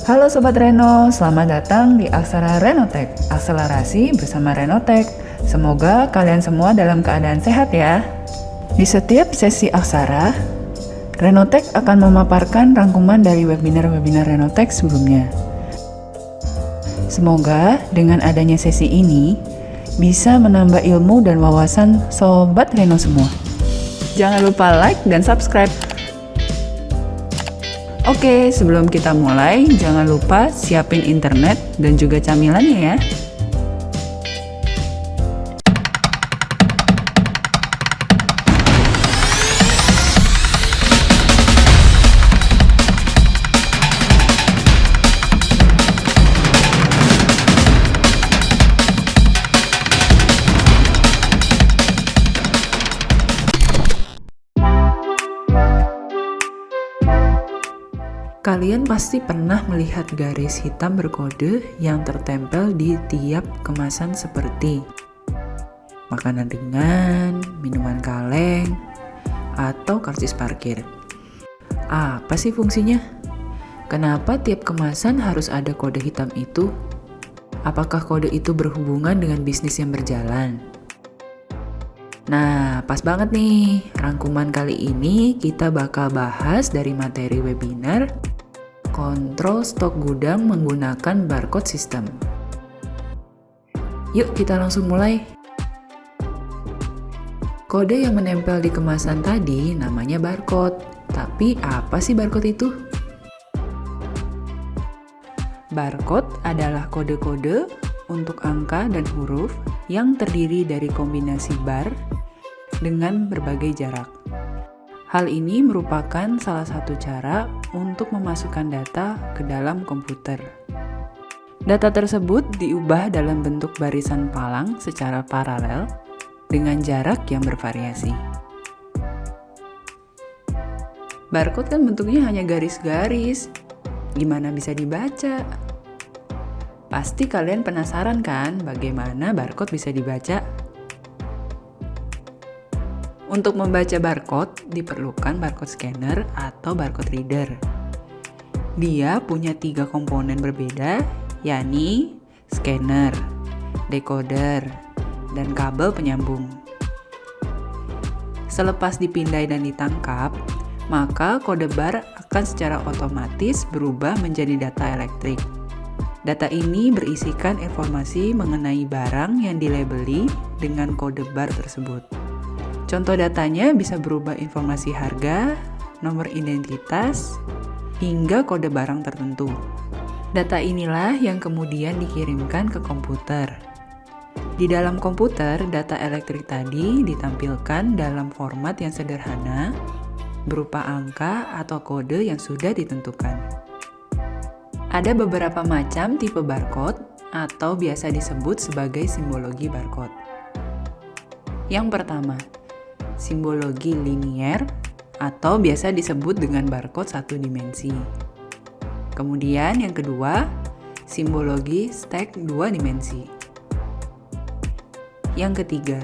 Halo Sobat Reno, selamat datang di Aksara Renotech, akselerasi bersama Renotech. Semoga kalian semua dalam keadaan sehat ya. Di setiap sesi Aksara, Renotech akan memaparkan rangkuman dari webinar-webinar Renotech sebelumnya. Semoga dengan adanya sesi ini, bisa menambah ilmu dan wawasan Sobat Reno semua. Jangan lupa like dan subscribe. Oke, sebelum kita mulai, jangan lupa siapin internet dan juga camilannya ya. Kalian pasti pernah melihat garis hitam berkode yang tertempel di tiap kemasan seperti makanan ringan, minuman kaleng, atau karcis parkir. Apa sih fungsinya? Kenapa tiap kemasan harus ada kode hitam itu? Apakah kode itu berhubungan dengan bisnis yang berjalan? Nah, pas banget nih. Rangkuman kali ini kita bakal bahas dari materi webinar kontrol stok gudang menggunakan barcode system. Yuk kita langsung mulai. Kode yang menempel di kemasan tadi namanya barcode. Tapi apa sih barcode itu? Barcode adalah kode-kode untuk angka dan huruf yang terdiri dari kombinasi bar dengan berbagai jarak. Hal ini merupakan salah satu cara untuk memasukkan data ke dalam komputer. Data tersebut diubah dalam bentuk barisan palang secara paralel dengan jarak yang bervariasi. Barcode kan bentuknya hanya garis-garis. Gimana bisa dibaca? Pasti kalian penasaran kan bagaimana barcode bisa dibaca? Untuk membaca barcode, diperlukan barcode scanner atau barcode reader. Dia punya 3 komponen berbeda, yakni scanner, decoder, dan kabel penyambung. Selepas dipindai dan ditangkap, maka kode bar akan secara otomatis berubah menjadi data elektrik. Data ini berisikan informasi mengenai barang yang dilabeli dengan kode bar tersebut. Contoh datanya bisa berubah informasi harga, nomor identitas, hingga kode barang tertentu. Data inilah yang kemudian dikirimkan ke komputer. Di dalam komputer, data elektrik tadi ditampilkan dalam format yang sederhana, berupa angka atau kode yang sudah ditentukan. Ada beberapa macam tipe barcode atau biasa disebut sebagai simbologi barcode. Yang pertama, simbologi linier atau biasa disebut dengan barcode satu dimensi. Kemudian yang kedua, simbologi stack 2 dimensi. Yang ketiga,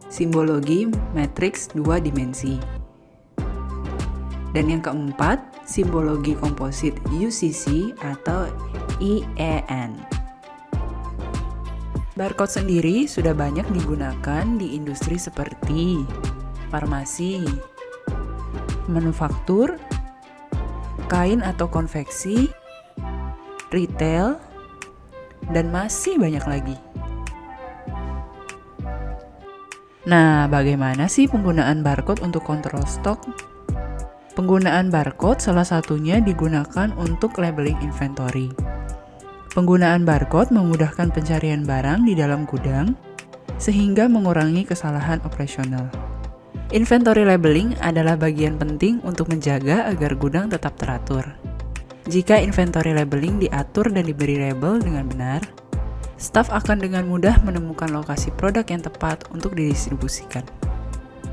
simbologi matriks 2 dimensi. Dan yang keempat, simbologi komposit UCC atau EAN. Barcode sendiri sudah banyak digunakan di industri seperti farmasi, manufaktur, kain atau konveksi, retail, dan masih banyak lagi. Nah, bagaimana sih penggunaan barcode untuk kontrol stok? Penggunaan barcode salah satunya digunakan untuk labeling inventory. Penggunaan barcode memudahkan pencarian barang di dalam gudang, sehingga mengurangi kesalahan operasional. Inventory labeling adalah bagian penting untuk menjaga agar gudang tetap teratur. Jika inventory labeling diatur dan diberi label dengan benar, staf akan dengan mudah menemukan lokasi produk yang tepat untuk didistribusikan.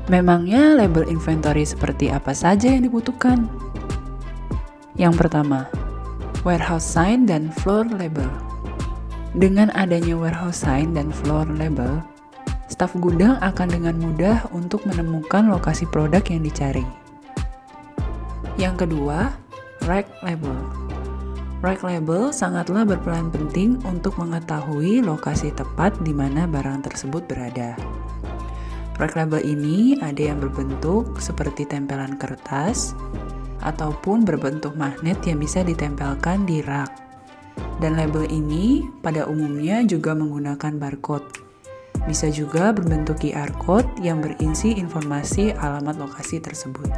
Memangnya label inventory seperti apa saja yang dibutuhkan? Yang pertama, warehouse sign dan floor label. Dengan adanya warehouse sign dan floor label, staf gudang akan dengan mudah untuk menemukan lokasi produk yang dicari. Yang kedua, rack label. Rack label sangatlah berperan penting untuk mengetahui lokasi tepat di mana barang tersebut berada. Rack label ini ada yang berbentuk seperti tempelan kertas ataupun berbentuk magnet yang bisa ditempelkan di rak. Dan label ini pada umumnya juga menggunakan barcode. Bisa juga berbentuk QR code yang berisi informasi alamat lokasi tersebut.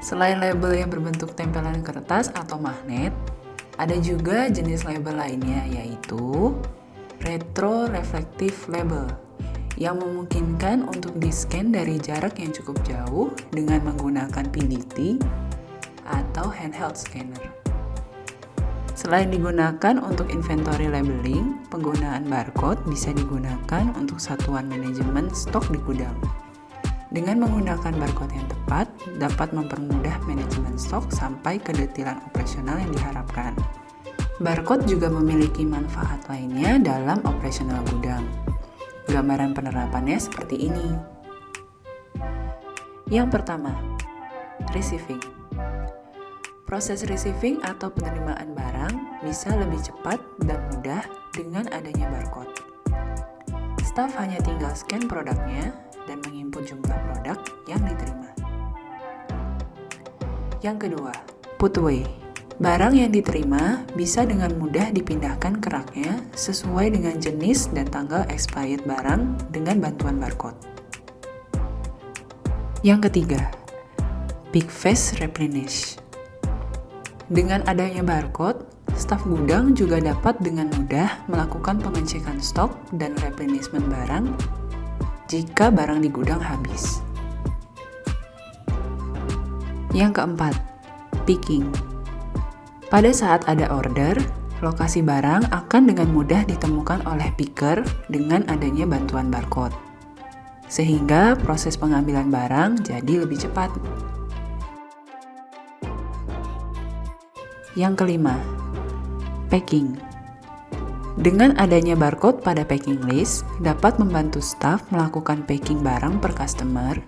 Selain label yang berbentuk tempelan kertas atau magnet, ada juga jenis label lainnya yaitu retroreflective label yang memungkinkan untuk di-scan dari jarak yang cukup jauh dengan menggunakan PDT atau handheld scanner. Selain digunakan untuk inventory labeling, penggunaan barcode bisa digunakan untuk satuan manajemen stok di gudang. Dengan menggunakan barcode yang tepat, dapat mempermudah manajemen stok sampai ke detilan operasional yang diharapkan. Barcode juga memiliki manfaat lainnya dalam operasional gudang. Gambaran penerapannya seperti ini. Yang pertama, receiving. Proses receiving atau penerimaan barang bisa lebih cepat dan mudah dengan adanya barcode. Staf hanya tinggal scan produknya dan menginput jumlah produk yang diterima. Yang kedua, put away. Barang yang diterima bisa dengan mudah dipindahkan ke raknya sesuai dengan jenis dan tanggal expired barang dengan bantuan barcode. Yang ketiga, pick fast replenish. Dengan adanya barcode, staf gudang juga dapat dengan mudah melakukan pengecekan stok dan replenishment barang jika barang di gudang habis. Yang keempat, picking. Pada saat ada order, lokasi barang akan dengan mudah ditemukan oleh picker dengan adanya bantuan barcode, sehingga proses pengambilan barang jadi lebih cepat. Yang kelima, packing. Dengan adanya barcode pada packing list, dapat membantu staf melakukan packing barang per customer,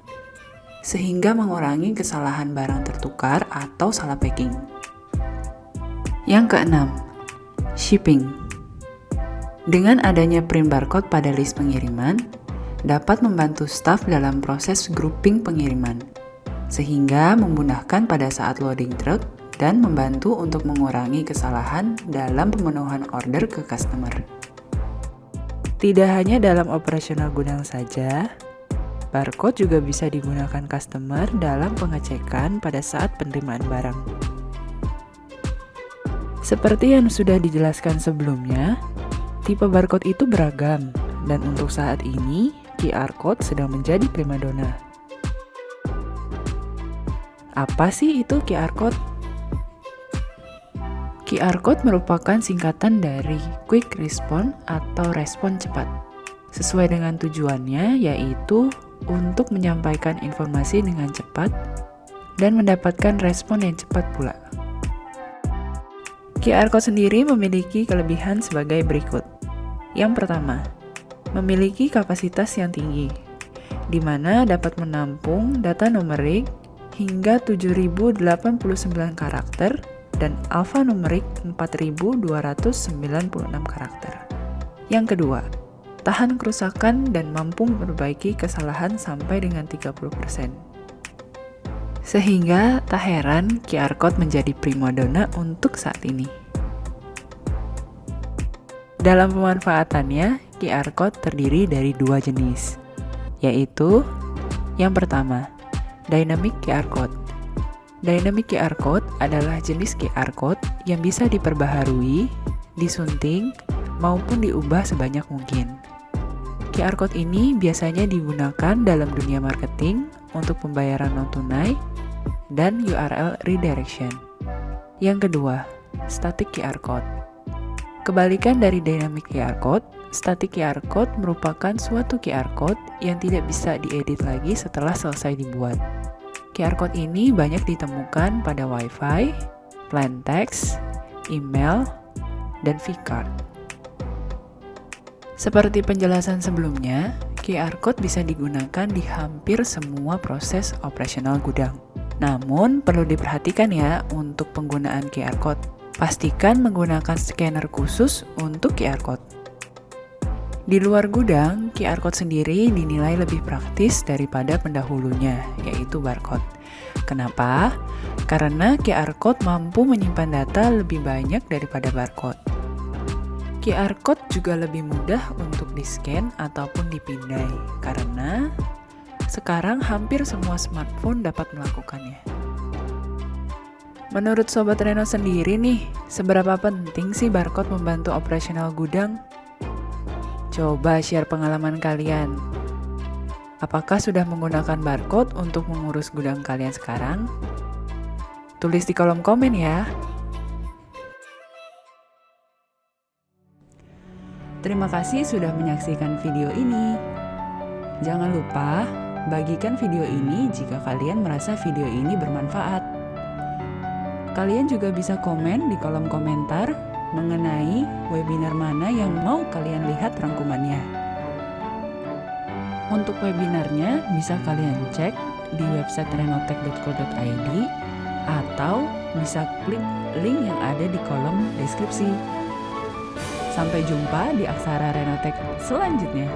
sehingga mengurangi kesalahan barang tertukar atau salah packing. Yang keenam, shipping. Dengan adanya print barcode pada list pengiriman, dapat membantu staf dalam proses grouping pengiriman, sehingga memudahkan pada saat loading truk dan membantu untuk mengurangi kesalahan dalam pemenuhan order ke customer. Tidak hanya dalam operasional gudang saja, barcode juga bisa digunakan customer dalam pengecekan pada saat penerimaan barang. Seperti yang sudah dijelaskan sebelumnya, tipe barcode itu beragam, dan untuk saat ini, QR Code sedang menjadi primadona. Apa sih itu QR Code? QR Code merupakan singkatan dari Quick Response atau respon cepat. Sesuai dengan tujuannya, yaitu untuk menyampaikan informasi dengan cepat dan mendapatkan respon yang cepat pula. QR Code sendiri memiliki kelebihan sebagai berikut. Yang pertama, memiliki kapasitas yang tinggi, di mana dapat menampung data numerik hingga 7089 karakter dan alfanumerik 4296 karakter. Yang kedua, tahan kerusakan dan mampu memperbaiki kesalahan sampai dengan 30%. Sehingga tak heran QR Code menjadi primadona untuk saat ini. Dalam pemanfaatannya, QR Code terdiri dari dua jenis, yaitu yang pertama, Dynamic QR Code. Dynamic QR Code adalah jenis QR Code yang bisa diperbaharui, disunting, maupun diubah sebanyak mungkin. QR Code ini biasanya digunakan dalam dunia marketing untuk pembayaran non-tunai dan URL redirection. Yang kedua, Static QR Code. Kebalikan dari Dynamic QR Code, Static QR Code merupakan suatu QR Code yang tidak bisa diedit lagi setelah selesai dibuat. QR Code ini banyak ditemukan pada Wi-Fi, plain text, email, dan vCard. Seperti penjelasan sebelumnya, QR Code bisa digunakan di hampir semua proses operasional gudang. Namun, perlu diperhatikan ya untuk penggunaan QR Code. Pastikan menggunakan scanner khusus untuk QR Code. Di luar gudang, QR Code sendiri dinilai lebih praktis daripada pendahulunya, yaitu barcode. Kenapa? Karena QR Code mampu menyimpan data lebih banyak daripada barcode. QR Code juga lebih mudah untuk di-scan ataupun dipindai, karena sekarang hampir semua smartphone dapat melakukannya. Menurut Sobat Reno sendiri nih, seberapa penting sih barcode membantu operasional gudang? Coba share pengalaman kalian. Apakah sudah menggunakan barcode untuk mengurus gudang kalian sekarang? Tulis di kolom komen ya. Terima kasih sudah menyaksikan video ini. Jangan lupa bagikan video ini jika kalian merasa video ini bermanfaat. Kalian juga bisa komen di kolom komentar mengenai webinar mana yang mau kalian lihat rangkumannya. Untuk webinarnya bisa kalian cek di website renotech.co.id atau bisa klik link yang ada di kolom deskripsi. Sampai jumpa di Aksara Renotech selanjutnya.